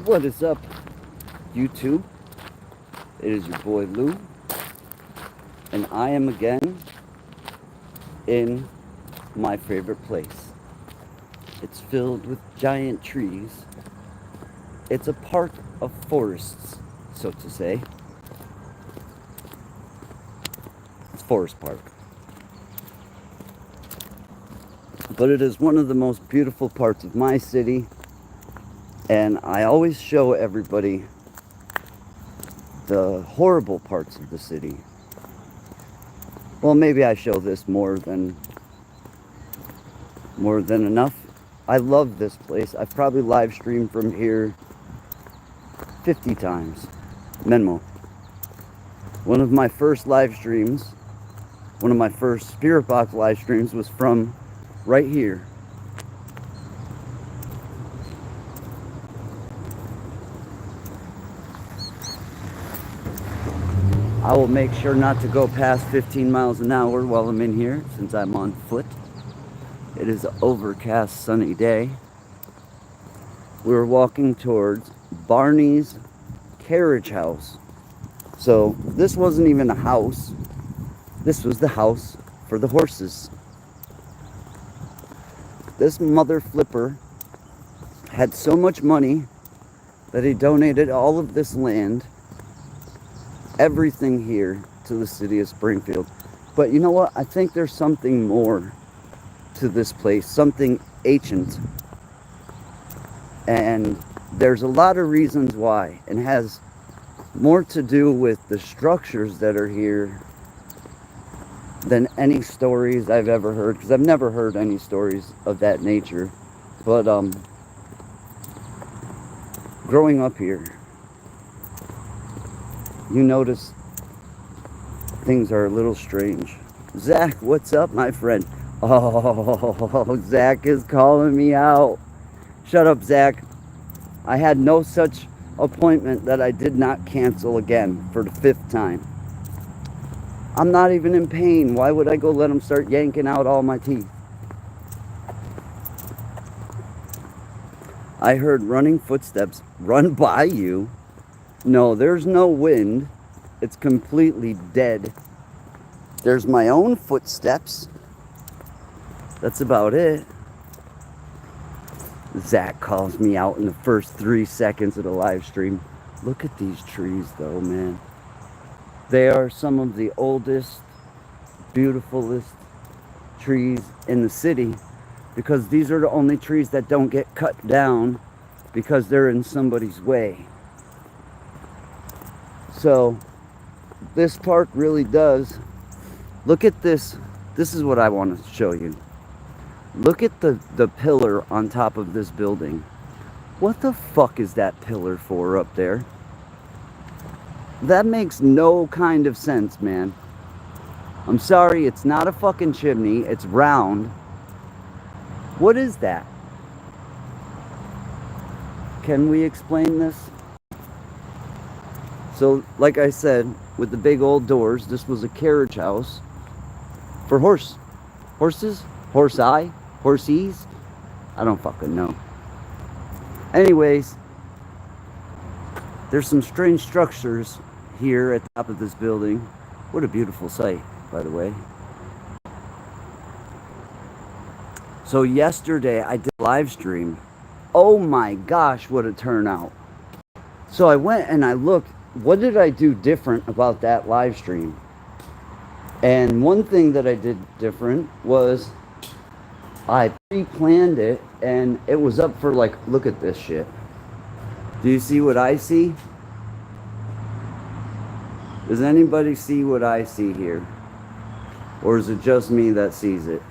What is up, YouTube? It is your boy Lou, and I am again in my favorite place. It's filled with giant trees. It's a park of forests, so to say. It's Forest Park. But it is one of the most beautiful parts of my city, and I always show everybody the horrible parts of the city. Well, maybe I show this more than enough. I love this place. I've probably live streamed from here 50 times. Menmo. One of my first live streams, one of my first Spirit Box live streams was from right here. I will make sure not to go past 15 miles an hour while I'm in here, since I'm on foot. It is an overcast, sunny day. We're walking towards Barney's carriage house. So this wasn't even a house. This was the house for the horses. This mother flipper had so much money that he donated all of this land, everything here, to the city of Springfield. But you know what? I think there's something more to this place, something ancient. And there's a lot of reasons why, and has more to do with the structures that are here than any stories I've ever heard, because I've never heard any stories of that nature. But growing up here, you notice things are a little strange. Zach, what's up, my friend? Oh, Zach is calling me out. Shut up, Zach. I had no such appointment that I did not cancel again for the 5th time. I'm not even in pain. Why would I go let him start yanking out all my teeth? I heard running footsteps run by you. No, there's no wind. It's completely dead. There's my own footsteps. That's about it. Zach calls me out in the first 3 seconds of the live stream. Look at these trees though, man. They are some of the oldest, beautifulest trees in the city, because these are the only trees that don't get cut down because they're in somebody's way. So this park really does. Look at this. This is what I want to show you. Look at the pillar on top of this building. What the fuck is that pillar for up there? That makes no kind of sense, man. I'm sorry, it's not a fucking chimney. It's round. What is that? Can we explain this? So, like I said, with the big old doors, this was a carriage house for horses? Horsies? I don't fucking know. Anyways, there's some strange structures here at the top of this building. What a beautiful sight, by the way. So yesterday I did a live stream. Oh my gosh, what a turnout. So I went and I looked, what did I do different about that live stream? And one thing that I did different was I pre-planned it, and it was up for, like, look at this shit. Do you see what I see? Does anybody see what I see here? Or is it just me that sees it?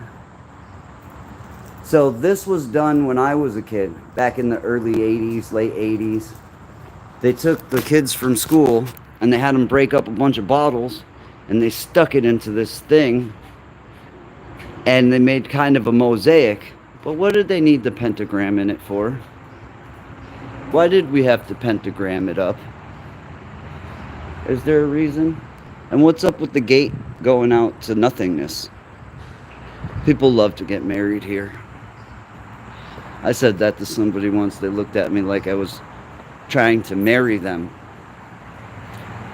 So this was done when I was a kid, back in the early 80s, late 80s. They took the kids from school and they had them break up a bunch of bottles and they stuck it into this thing and they made kind of a mosaic. But what did they need the pentagram in it for? Why did we have to pentagram it up? Is there a reason? And what's up with the gate going out to nothingness? People love to get married here. I said that to somebody once. They looked at me like I was trying to marry them.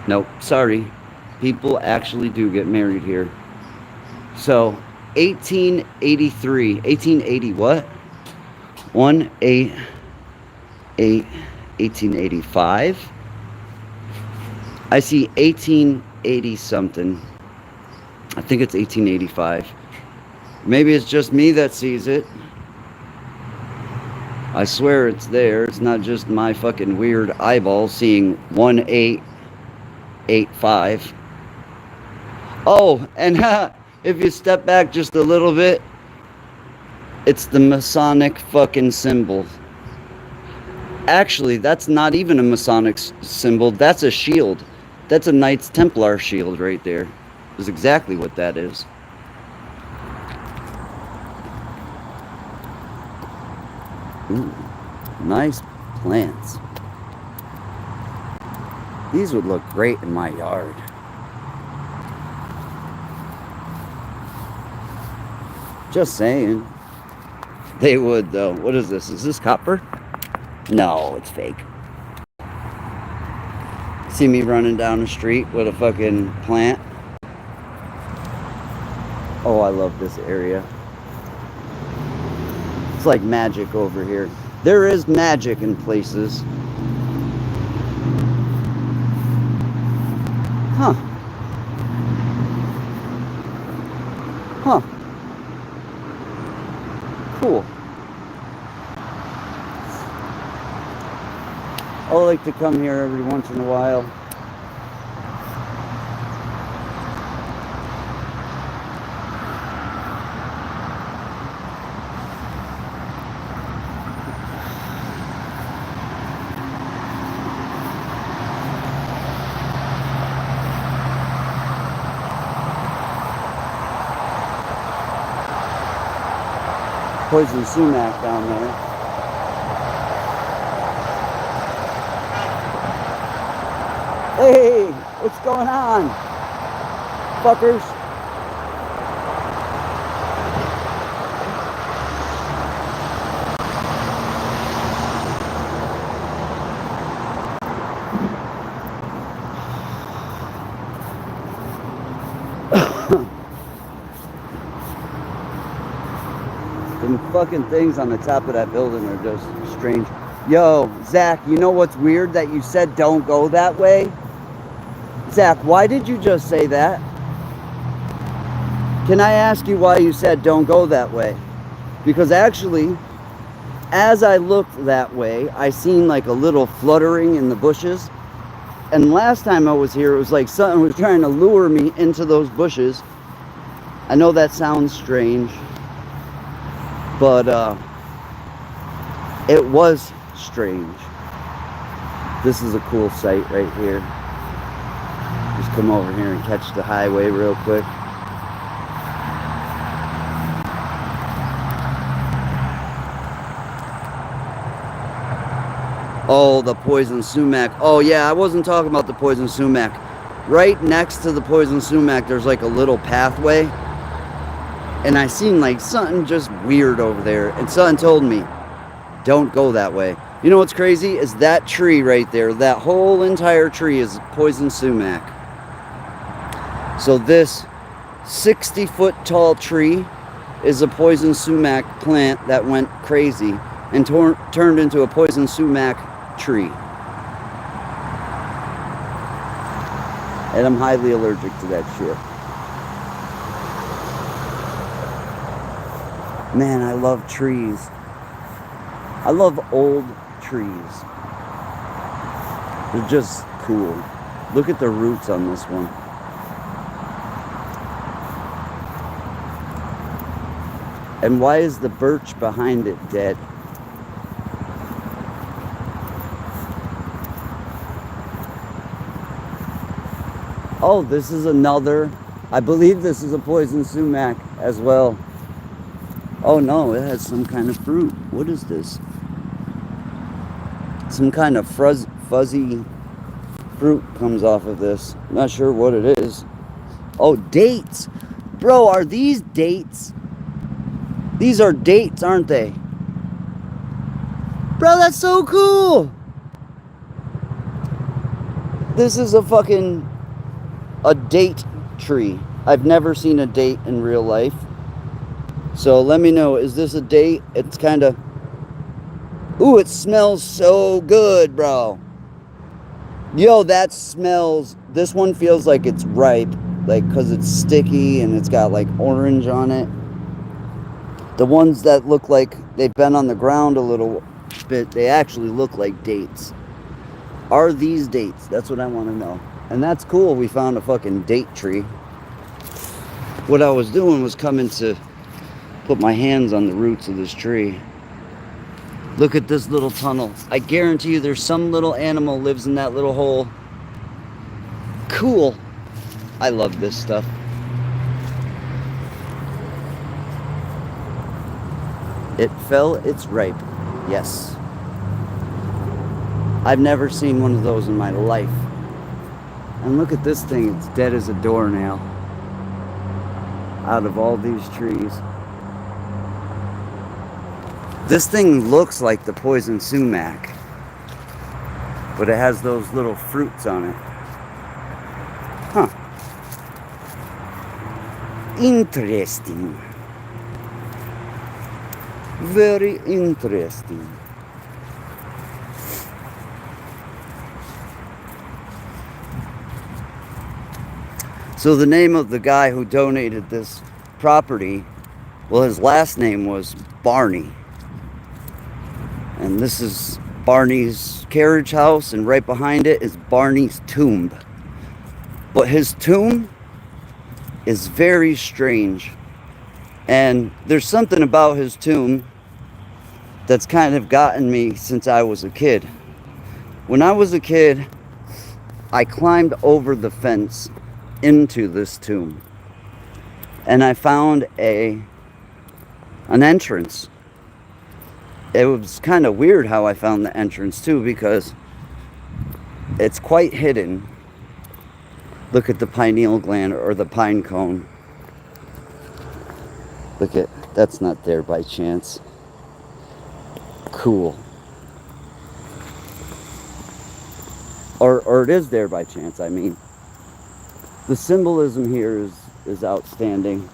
Nope, sorry. People actually do get married here. So, 1880 what? 1885. I see 1880 something. I think it's 1885. Maybe it's just me that sees it. I swear it's there. It's not just my fucking weird eyeball seeing 1885. Oh, and if you step back just a little bit, it's the Masonic fucking symbol. Actually, that's not even a Masonic symbol. That's a shield. That's a Knights Templar shield right there. Is exactly what that is. Ooh, nice plants. These would look great in my yard. Just saying. They would though. What is this? Is this copper? No, it's fake. See me running down the street with a fucking plant? Oh, I love this area. It's like magic over here. There is magic in places. Huh. Huh. Cool. I like to come here every once in a while. Poison sumac down there. Hey, what's going on, fuckers? Them fucking things on the top of that building are just strange. Yo, Zach, you know what's weird? That you said don't go that way? Zach, why did you just say that? Can I ask you why you said don't go that way? Because actually, as I looked that way, I seen like a little fluttering in the bushes. And last time I was here, it was like something was trying to lure me into those bushes. I know that sounds strange, but it was strange. This is a cool sight right here. Just come over here and catch the highway real quick. Oh, the poison sumac. Oh yeah, I wasn't talking about the poison sumac. Right next to the poison sumac, there's like a little pathway. And I seen like something just weird over there. And something told me, don't go that way. You know what's crazy? Is that tree right there. That whole entire tree is poison sumac. So this 60-foot tall tree is a poison sumac plant that went crazy and turned into a poison sumac tree. And I'm highly allergic to that shit. Man, I love trees. I love old trees. They're just cool. Look at the roots on this one. And why is the birch behind it dead? Oh, this is another. I believe this is a poison sumac as well. Oh no, it has some kind of fruit. What is this? Some kind of fuzzy fruit comes off of this. I'm not sure what it is. Oh, dates. Bro, are these dates? These are dates, aren't they? Bro, that's so cool. This is a date tree. I've never seen a date in real life. So let me know, is this a date? It's kind of... Ooh, it smells so good, bro. Yo, that smells... This one feels like it's ripe. Like, because it's sticky and it's got, like, orange on it. The ones that look like they've been on the ground a little bit, they actually look like dates. Are these dates? That's what I want to know. And that's cool. We found a fucking date tree. What I was doing was coming to put my hands on the roots of this tree. Look at this little tunnel. I guarantee you there's some little animal lives in that little hole. Cool. I love this stuff. It fell, it's ripe. Yes. I've never seen one of those in my life. And look at this thing, it's dead as a doornail. Out of all these trees. This thing looks like the poison sumac, but it has those little fruits on it. Huh. Interesting. Very interesting. So the name of the guy who donated this property, well, his last name was Barney. And this is Barney's carriage house, and right behind it is Barney's tomb. But his tomb is very strange. And there's something about his tomb that's kind of gotten me since I was a kid. When I was a kid, I climbed over the fence into this tomb. And I found an entrance. It was kind of weird how I found the entrance too, because it's quite hidden. Look at the pineal gland, or the pine cone. Look at, that's not there by chance. Cool. Or it is there by chance, I mean. The symbolism here is outstanding.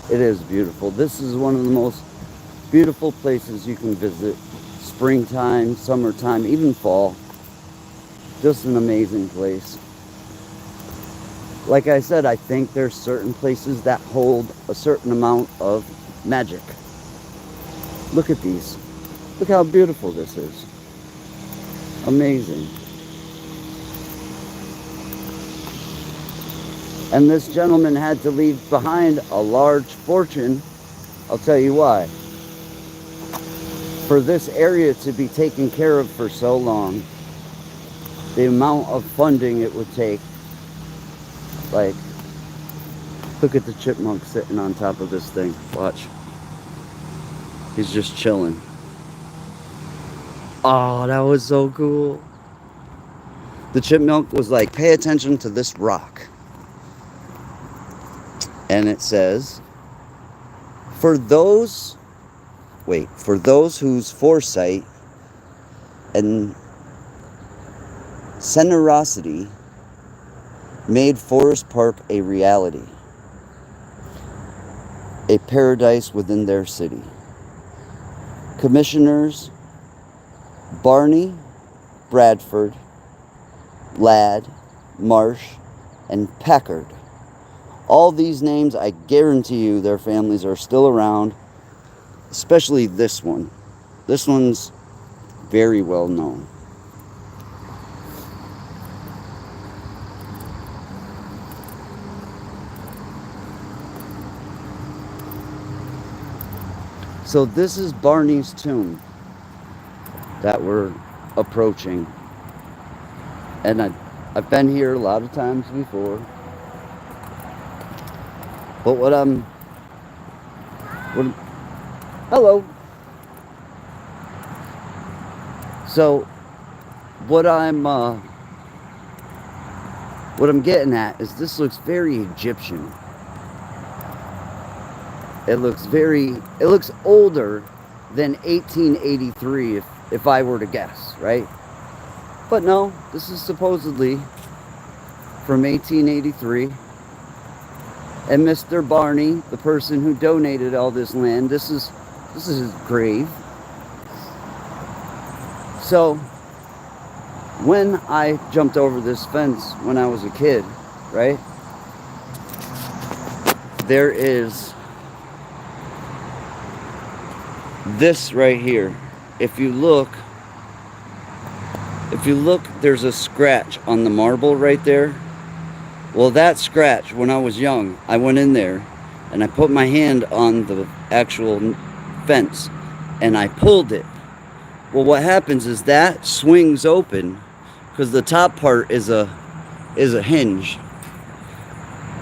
It is beautiful. This is one of the most beautiful places you can visit. Springtime, summertime, even fall. Just an amazing place. Like I said, I think there's certain places that hold a certain amount of magic. Look at these. Look how beautiful this is. Amazing. And this gentleman had to leave behind a large fortune. I'll tell you why. For this area to be taken care of for so long, the amount of funding it would take. Like, look at the chipmunk sitting on top of this thing. Watch. He's just chilling. Oh, that was so cool. The chipmunk was like, pay attention to this rock. And it says, for those whose foresight and generosity made Forest Park a reality, a paradise within their city. Commissioners Barney, Bradford, Ladd, Marsh, and Packard. All these names, I guarantee you their families are still around, especially this one. This one's very well known. So this is Barney's tomb that we're approaching. And I've been here a lot of times before. But hello. So what What I'm getting at is this looks very Egyptian. It looks older than 1883 if I were to guess, right? But no, this is supposedly from 1883. And Mr. Barney, the person who donated all this land, this is his grave. So when I jumped over this fence when I was a kid, right? There is this right here. If you look, there's a scratch on the marble right there. Well, that scratch, when I was young, I went in there and I put my hand on the actual fence and I pulled it. Well, what happens is that swings open because the top part is a hinge.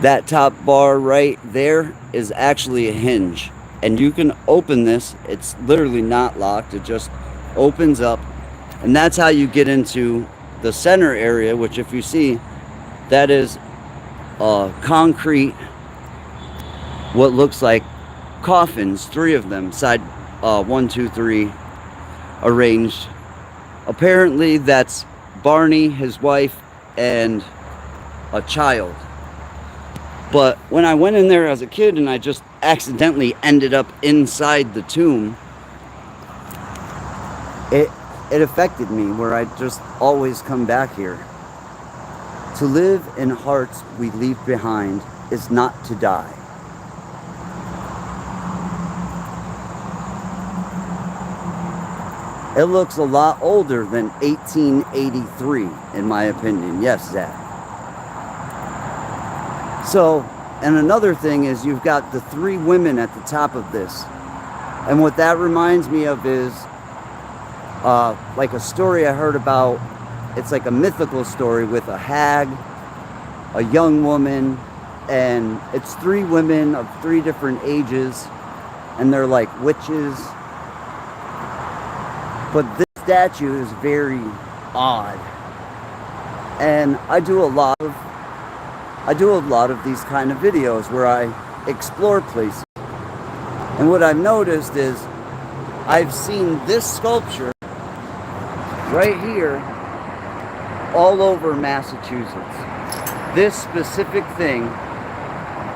That top bar right there is actually a hinge. And you can open this. It's literally not locked. It just opens up. And that's how you get into the center area, which if you see, that is concrete, what looks like coffins, 3 of them, side 1, 2, 3, arranged. Apparently that's Barney, his wife, and a child. But when I went in there as a kid and I just accidentally ended up inside the tomb, it affected me, where I just always come back here. To live in hearts we leave behind is not to die. It looks a lot older than 1883, in my opinion. Yes, Zach. So, and another thing is you've got the 3 women at the top of this. And what that reminds me of is like a story I heard about. It's like a mythical story with a hag, a young woman, and it's 3 women of 3 different ages, and they're like witches. But this statue is very odd. And I do a lot of these kind of videos where I explore places. And what I've noticed is I've seen this sculpture right here all over Massachusetts. This specific thing,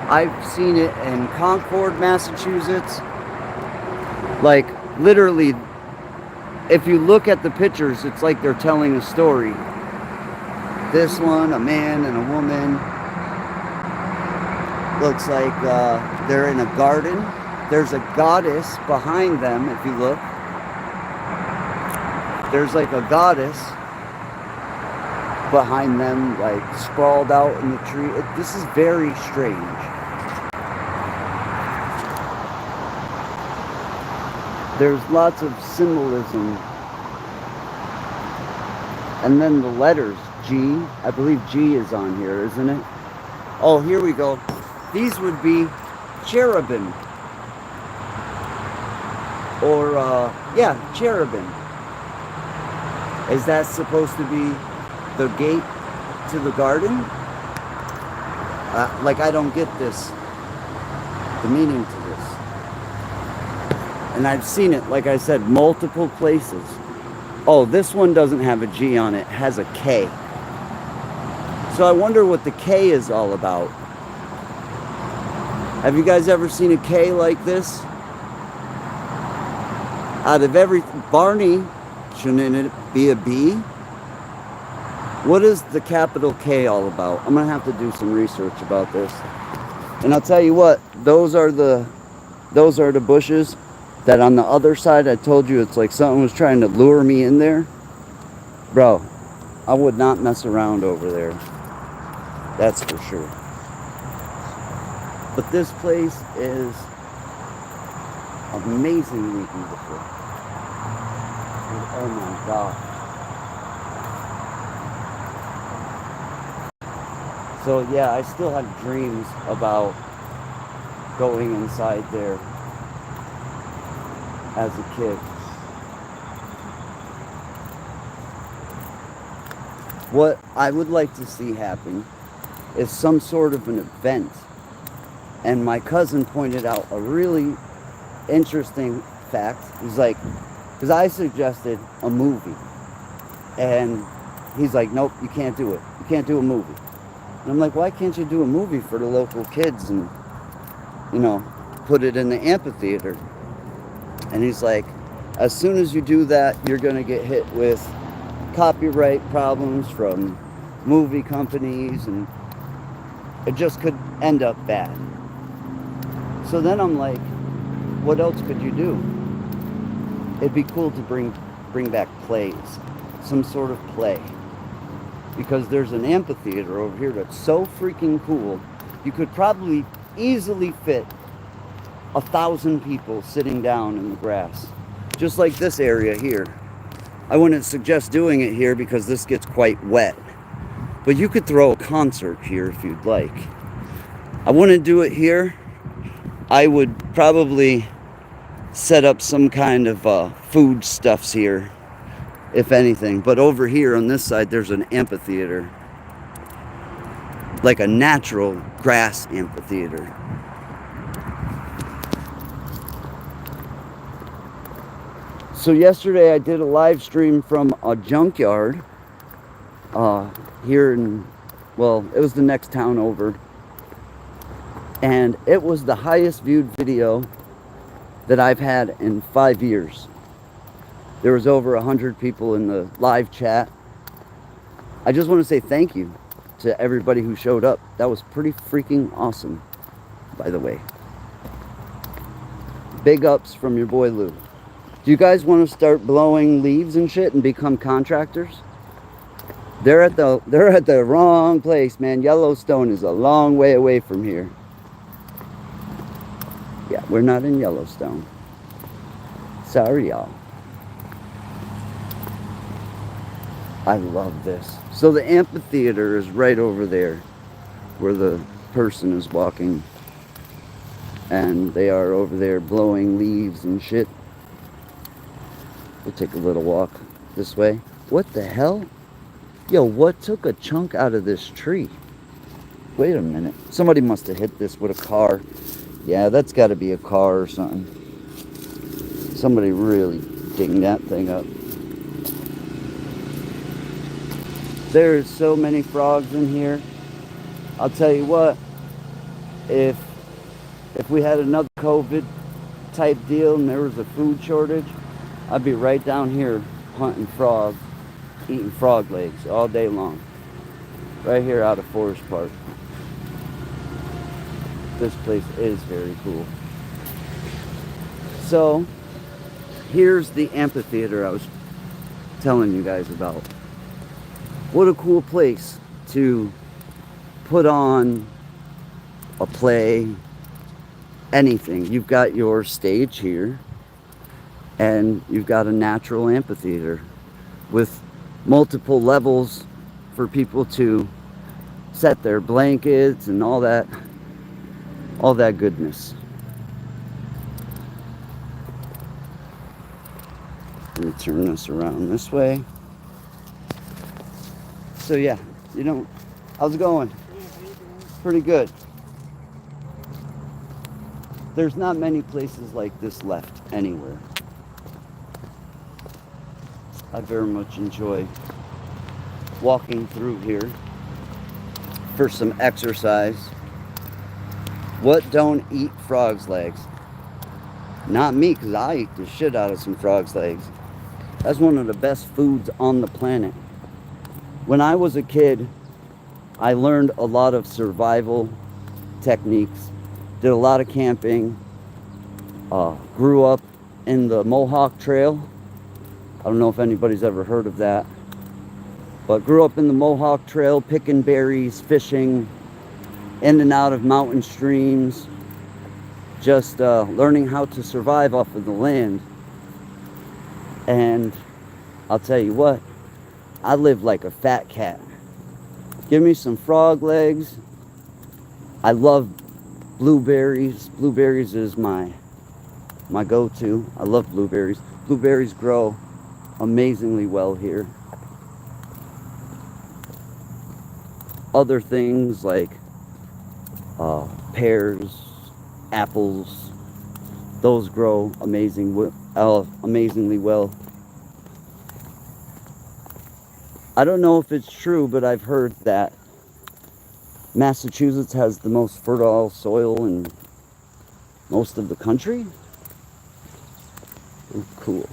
I've seen it in Concord, Massachusetts. Like, literally, if you look at the pictures, it's like they're telling a story. This one, a man and a woman. Looks like they're in a garden. There's a goddess behind them, if you look. There's like a goddess behind them, like sprawled out in the tree. This is very strange. There's lots of symbolism. And then the letters, G. I believe G is on here, isn't it? Oh, here we go. These would be cherubim. Or, yeah, cherubim. Is that supposed to be the gate to the garden? Like, I don't get this, the meaning to this. And I've seen it, like I said, multiple places. Oh, this one doesn't have a G on it. It has a K. So I wonder what the K is all about. Have you guys ever seen a K like this? Out of everything, Barney, shouldn't it be a B? What is the capital K all about? I'm gonna have to do some research about this. And I'll tell you what, those are the bushes that on the other side I told you it's like something was trying to lure me in there. Bro, I would not mess around over there. That's for sure. But this place is amazingly beautiful. Oh my God. So yeah, I still have dreams about going inside there as a kid. What I would like to see happen is some sort of an event. And my cousin pointed out a really interesting fact. He's like, because I suggested a movie. And he's like, nope, you can't do it. You can't do a movie. And I'm like, why can't you do a movie for the local kids and, you know, put it in the amphitheater? And he's like, as soon as you do that, you're going to get hit with copyright problems from movie companies, and it just could end up bad. So then I'm like, what else could you do? It'd be cool to bring back plays, some sort of play. Because there's an amphitheater over here that's so freaking cool, you could probably easily fit 1,000 people sitting down in the grass. Just like this area here. I wouldn't suggest doing it here because this gets quite wet. But you could throw a concert here if you'd like. I wouldn't do it here. I would probably set up some kind of food stuffs here, if anything. But over here on this side, there's an amphitheater. Like a natural grass amphitheater. So yesterday I did a live stream from a junkyard here in, well, it was the next town over. And it was the highest viewed video that I've had in 5 years. There was over 100 people in the live chat. I just want to say thank you to everybody who showed up. That was pretty freaking awesome, by the way. Big ups from your boy Lou. Do you guys want to start blowing leaves and shit and become contractors? They're at the wrong place, man. Yellowstone is a long way away from here. Yeah, we're not in Yellowstone. Sorry, y'all. I love this. So the amphitheater is right over there where the person is walking. And they are over there blowing leaves and shit. We'll take a little walk this way. What the hell? Yo, what took a chunk out of this tree? Wait a minute. Somebody must have hit this with a car. Yeah, that's got to be a car or something. Somebody really dinged that thing up. There's so many frogs in here. I'll tell you what. If we had another COVID type deal and there was a food shortage, I'd be right down here hunting frogs, eating frog legs all day long. Right here out of Forest Park. This place is very cool. So, here's the amphitheater I was telling you guys about. What a cool place to put on a play, anything. You've got your stage here. And you've got a natural amphitheater with multiple levels for people to set their blankets and all that goodness. Let me turn this around this way. So yeah, you know, how's it going? Pretty good. There's not many places like this left anywhere. I very much enjoy walking through here for some exercise. What don't eat frog's legs? Not me, because I eat the shit out of some frog's legs. That's one of the best foods on the planet. When I was a kid, I learned a lot of survival techniques, did a lot of camping, grew up in the Mohawk Trail. I don't know if anybody's ever heard of that. But grew up in the Mohawk Trail, picking berries, fishing, in and out of mountain streams. Just learning how to survive off of the land. And I'll tell you what, I live like a fat cat. Give me some frog legs. I love blueberries. Blueberries is my go-to. I love blueberries. Blueberries grow amazingly well here. other things like pears, apples. Those grow amazingly well. I don't know if it's true, but I've heard that Massachusetts has the most fertile soil in most of the country. Ooh, cool.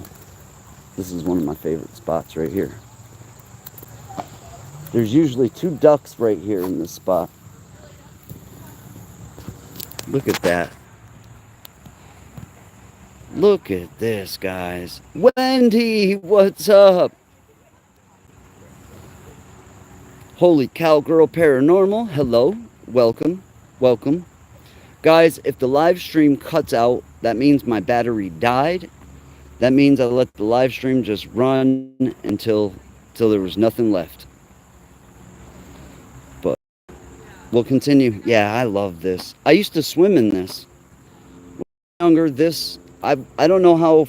This is one of my favorite spots right here. There's usually 2 ducks right here in this spot. Look at that. Look at this, guys. Wendy, what's up? Holy Cowgirl Paranormal, hello. Welcome. Welcome. Guys, if the live stream cuts out, that means my battery died. That means I let the live stream just run until there was nothing left. But we'll continue. Yeah, I love this. I used to swim in this. When I was younger, I don't know how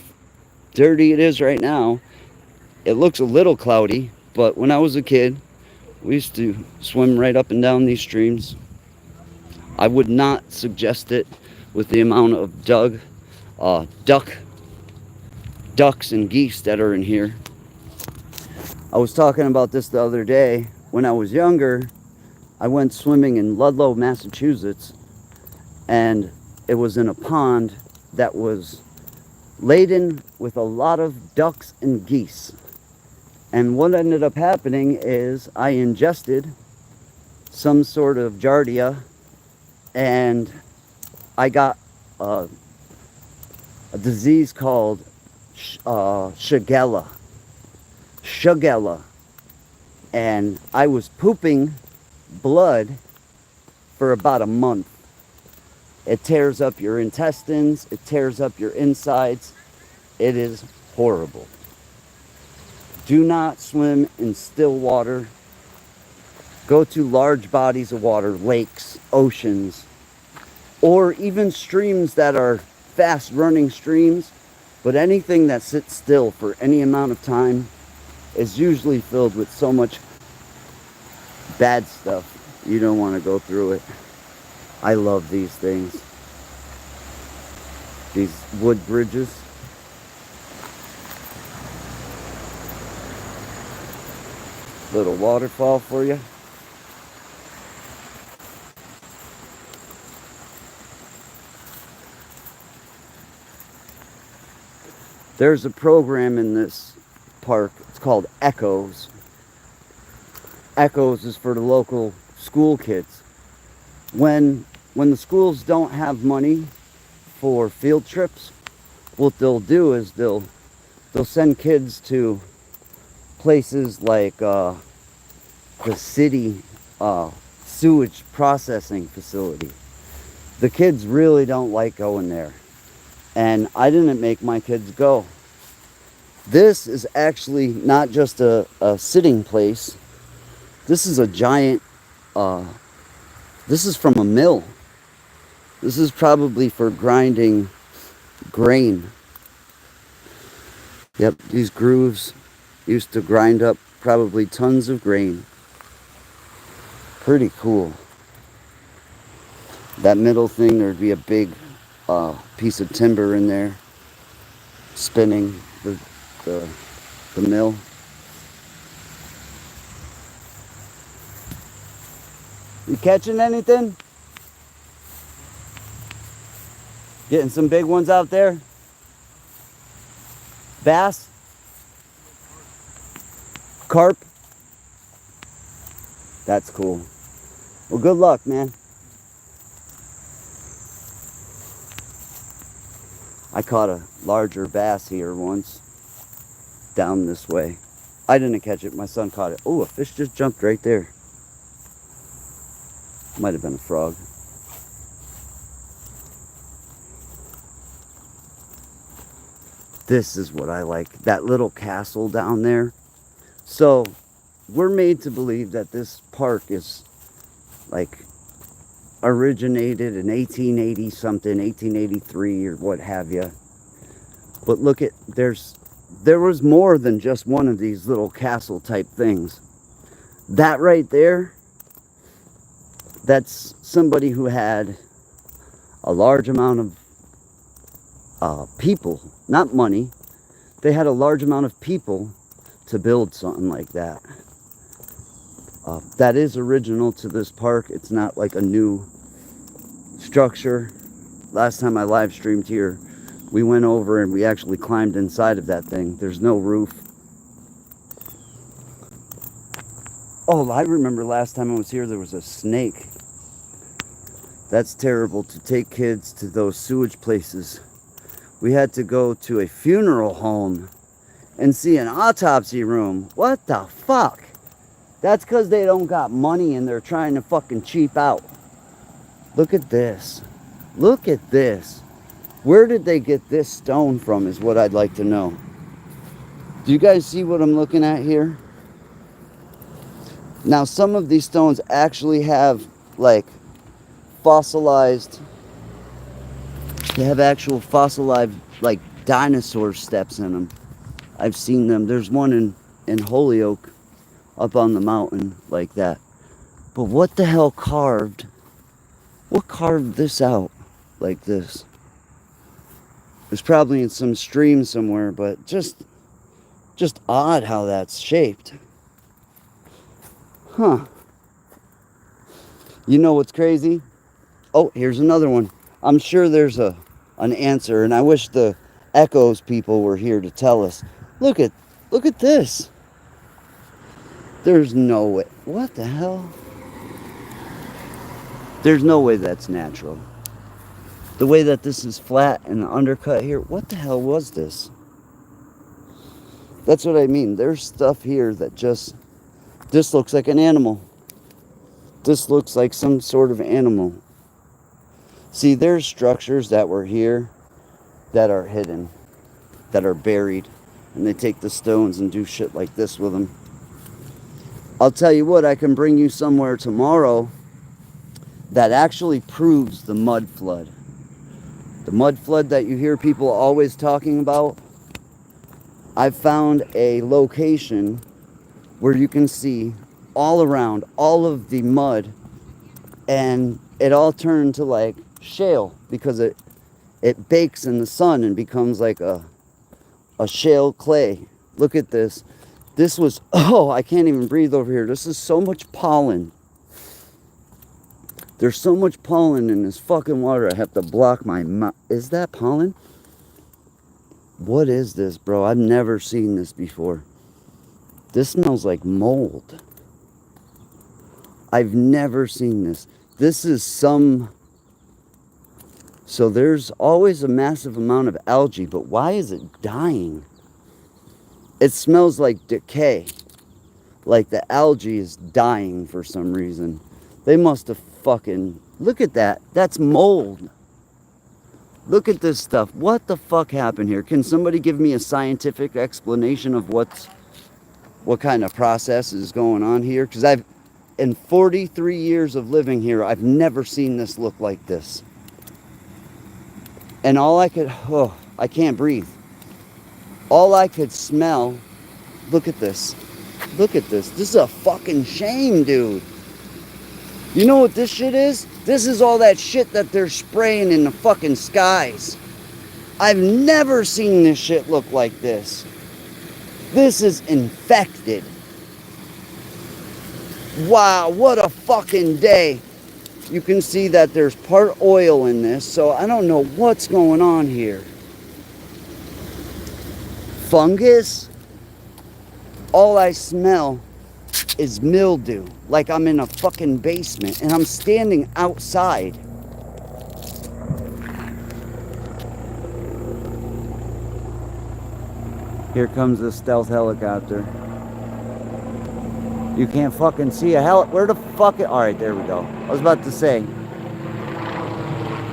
dirty it is right now. It looks a little cloudy, but when I was a kid, we used to swim right up and down these streams. I would not suggest it with the amount of ducks and geese that are in here. I was talking about this the other day. When I was younger, I went swimming in Ludlow, Massachusetts, and it was in a pond that was laden with a lot of ducks and geese. And what ended up happening is I ingested some sort of giardia, and I got a disease called Shigella. And I was pooping blood for about a month. It tears up your intestines, it tears up your insides. It is horrible. Do not swim in still water. Go to large bodies of water, lakes, oceans, or even streams that are fast running streams. But anything that sits still for any amount of time is usually filled with so much bad stuff. You don't want to go through it. I love these things. These wood bridges. Little waterfall for you. There's a program in this park. It's called Echoes. Echoes is for the local school kids. When the schools don't have money for field trips, what they'll do is they'll send kids to places like the city sewage processing facility. The kids really don't like going there, and I didn't make my kids go. This is actually not just a sitting place. This is a giant, this is from a mill. This is probably for grinding grain. Yep, these grooves used to grind up probably tons of grain. Pretty cool. That middle thing, there'd be a big piece of timber in there spinning the mill. You catching anything? Getting some big ones out there? Bass? Carp? That's cool. Well, good luck, man. I caught a larger bass here once down this way. I didn't catch it. My son caught it. Oh, a fish just jumped right there. Might have been a frog. This is what I like. That little castle down there. So we're made to believe that this park is like originated in 1880 something, 1883 or what have you. But look at, there was more than just one of these little castle type things. That right there That's somebody who had a large amount of people, not money. They had a large amount of people to build something like that. That is original to this park. It's not like a new structure. Last time I live streamed here, we went over and we actually climbed inside of that thing. There's no roof. Oh, I remember last time I was here, there was a snake. That's terrible, to take kids to those sewage places. We had to go to a funeral home and see an autopsy room. What the fuck? That's because they don't got money and they're trying to fucking cheap out. Look at this. Look at this. Where did they get this stone from is what I'd like to know. Do you guys see what I'm looking at here? Now, some of these stones actually have like fossilized, they have actual fossilized like dinosaur steps in them. I've seen them. There's one in Holyoke up on the mountain like that. But what the hell carved? What carved this out like this? It's probably in some stream somewhere, but just odd how that's shaped. Huh. You know what's crazy? Oh, here's another one. I'm sure there's an answer, and I wish the Echoes people were here to tell us. Look at this. There's no way. What the hell? There's no way that's natural. The way that this is flat and undercut here, what the hell was this? That's what I mean. There's stuff here that just, this looks like an animal. This looks like some sort of animal. See, there's structures that were here that are hidden, that are buried, and they take the stones and do shit like this with them. I'll tell you what, I can bring you somewhere tomorrow that actually proves the mud flood. The mud flood that you hear people always talking about. I've found a location where you can see all around all of the mud, and it all turned to like shale because it bakes in the sun and becomes like a shale clay. Look at this. This was, oh, I can't even breathe over here. This is so much pollen. There's so much pollen in this fucking water. I have to block my mouth. Is that pollen? What is this, bro? I've never seen this before. This smells like mold. I've never seen this. This is some... So there's always a massive amount of algae, but why is it dying? It smells like decay. Like the algae is dying for some reason. They must have fucking... Look at that. That's mold. Look at this stuff. What the fuck happened here? Can somebody give me a scientific explanation of what kind of process is going on here? Because in 43 years of living here, I've never seen this look like this. And all I could... Oh, I can't breathe. All I could smell... Look at this. Look at this. This is a fucking shame, dude. You know what this shit is? This is all that shit that they're spraying in the fucking skies. I've never seen this shit look like this. This is infected. Wow, what a fucking day. You can see that there's part oil in this, so I don't know what's going on here. Fungus? All I smell is mildew, like I'm in a fucking basement and I'm standing outside. Here comes the stealth helicopter. You can't fucking see a where the fuck it? Alright, there we go. I was about to say,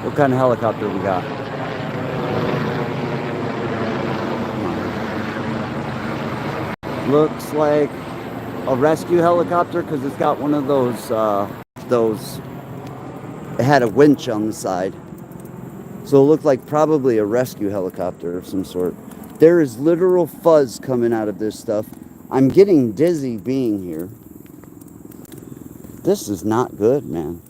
what kind of helicopter we got? Looks like a rescue helicopter because it's got one of those, it had a winch on the side. So it looked like probably a rescue helicopter of some sort. There is literal fuzz coming out of this stuff. I'm getting dizzy being here. This is not good, man.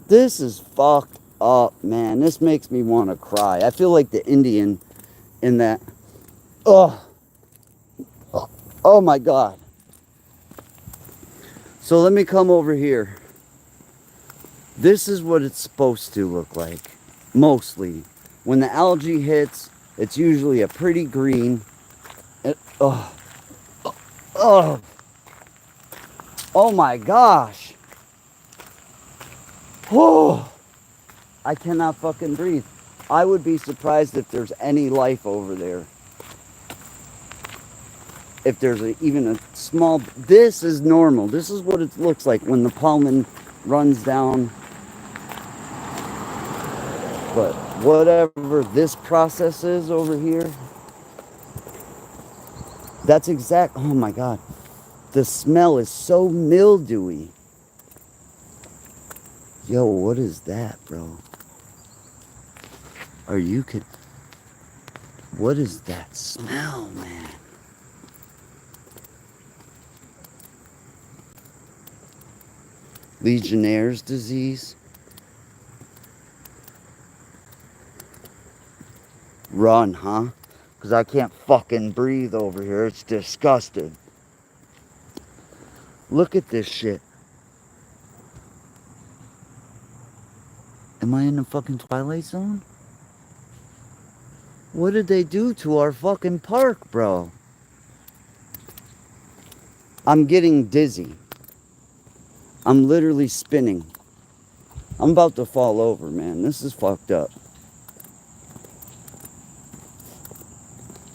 This is fucked up, man. This makes me want to cry. I feel like the Indian in that. Oh, oh my God. So let me come over here. This is what it's supposed to look like. Mostly. When the algae hits, it's usually a pretty green. Oh, oh, oh my gosh. Oh, I cannot fucking breathe. I would be surprised if there's any life over there. If there's even a small... This is normal. This is what it looks like when the pollen runs down. But whatever this process is over here, that's exact... Oh my God. The smell is so mildewy. Yo, what is that, bro? Are you kidding? What is that smell, man? Legionnaire's disease. Run, huh? Because I can't fucking breathe over here. It's disgusting. Look at this shit. Am I in the fucking Twilight Zone? What did they do to our fucking park, bro? I'm getting dizzy. I'm literally spinning. I'm about to fall over, man. This is fucked up.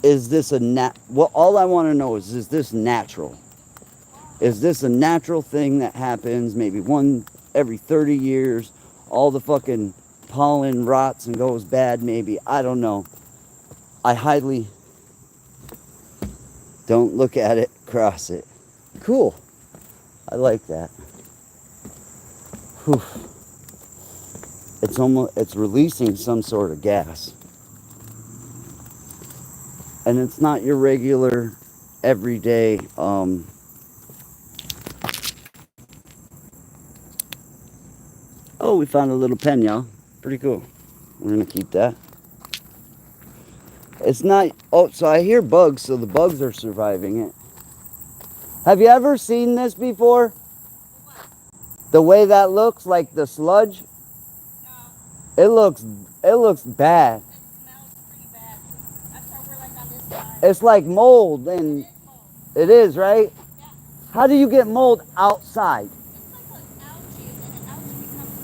Is this a well, all I want to know is this natural? Is this a natural thing that happens maybe one every 30 years? All the fucking pollen rots and goes bad, maybe. I don't know. I highly don't look at it, cross it. Cool. I like that. Whew. It's releasing some sort of gas. And it's not your regular everyday Oh, we found a little pen, y'all. Pretty cool. We're gonna keep that. It's not... Oh, so I hear bugs, so the bugs are surviving it. Have you ever seen this before? The way that looks, like the sludge? No. It looks bad. It smells pretty bad. That's why we're like on this side. It's like mold, and it is, right? Yeah. How do you get mold outside? It's like algae, and then algae becomes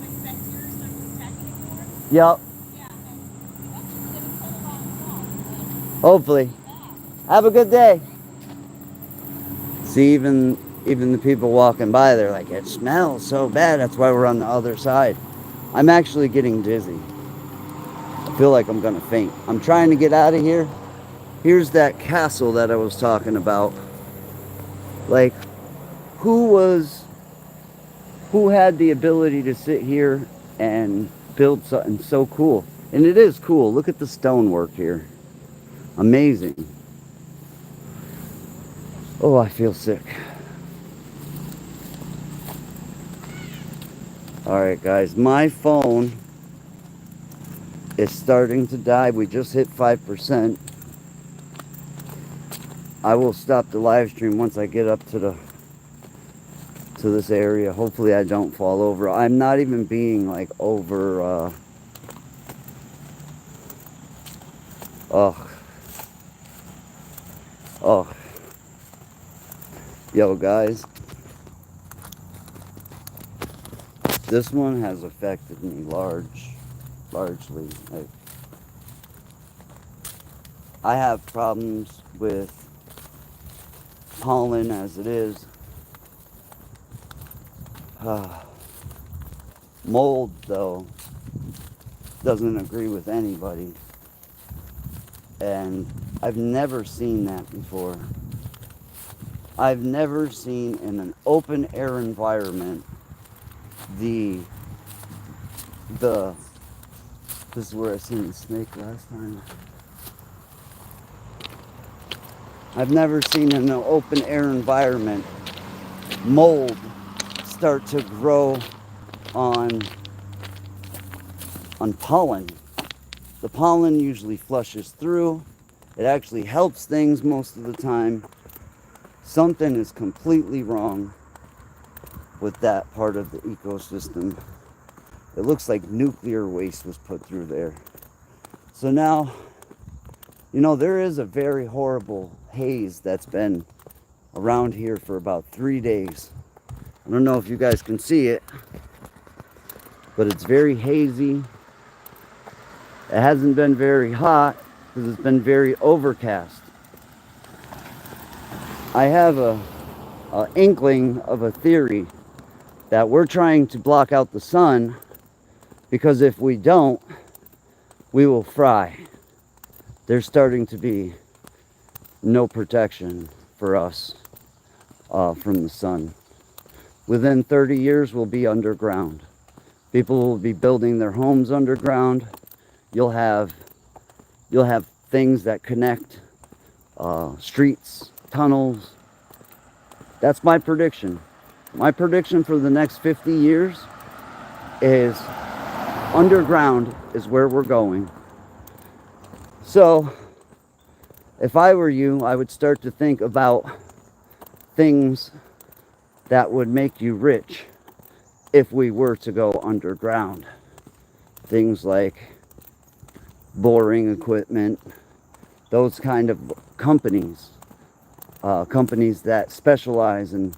like bacteria starts attacking it more. Yep. Yeah, and eventually they would kill it on itself. Hopefully. Yeah. Have a good day. See, even the people walking by, they're like, it smells so bad. That's why we're on the other side. I'm actually getting dizzy. I feel like I'm gonna faint. I'm trying to get out of here. Here's that castle that I was talking about. Like, who had the ability to sit here and build something so cool? And it is cool. Look at the stonework here. Amazing. Oh, I feel sick. Alright guys, my phone is starting to die. We just hit 5%. I will stop the live stream once I get up to this area. Hopefully I don't fall over. I'm not even being like over oh. Yo guys, this one has affected me largely. Like, I have problems with pollen as it is. Mold, though, doesn't agree with anybody. And I've never seen that before. I've never seen in an open air environment this is where I seen the snake last time. I've never seen in an open air environment mold start to grow on pollen. The pollen usually flushes through. It actually helps things most of the time. Something is completely wrong with that part of the ecosystem. It looks like nuclear waste was put through there. So now, you know, there is a very horrible haze that's been around here for about 3 days. I don't know if you guys can see it, but it's very hazy. It hasn't been very hot because it's been very overcast. I have a inkling of a theory that we're trying to block out the sun, because if we don't, we will fry. There's starting to be no protection for us from the sun. Within 30 years, we'll be underground. People will be building their homes underground. You'll have things that connect streets, tunnels. That's my prediction. My prediction for the next 50 years is underground is where we're going. So, if I were you, I would start to think about things that would make you rich if we were to go underground. Things like boring equipment, those kind of companies. Companies that specialize in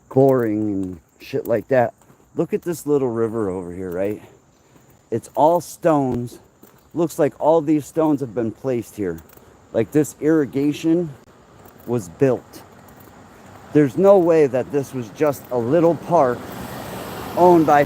boring and shit like that. Look at this little river over here, right? It's all stones. Looks like all these stones have been placed here. Like this irrigation was built. There's no way that this was just a little park owned by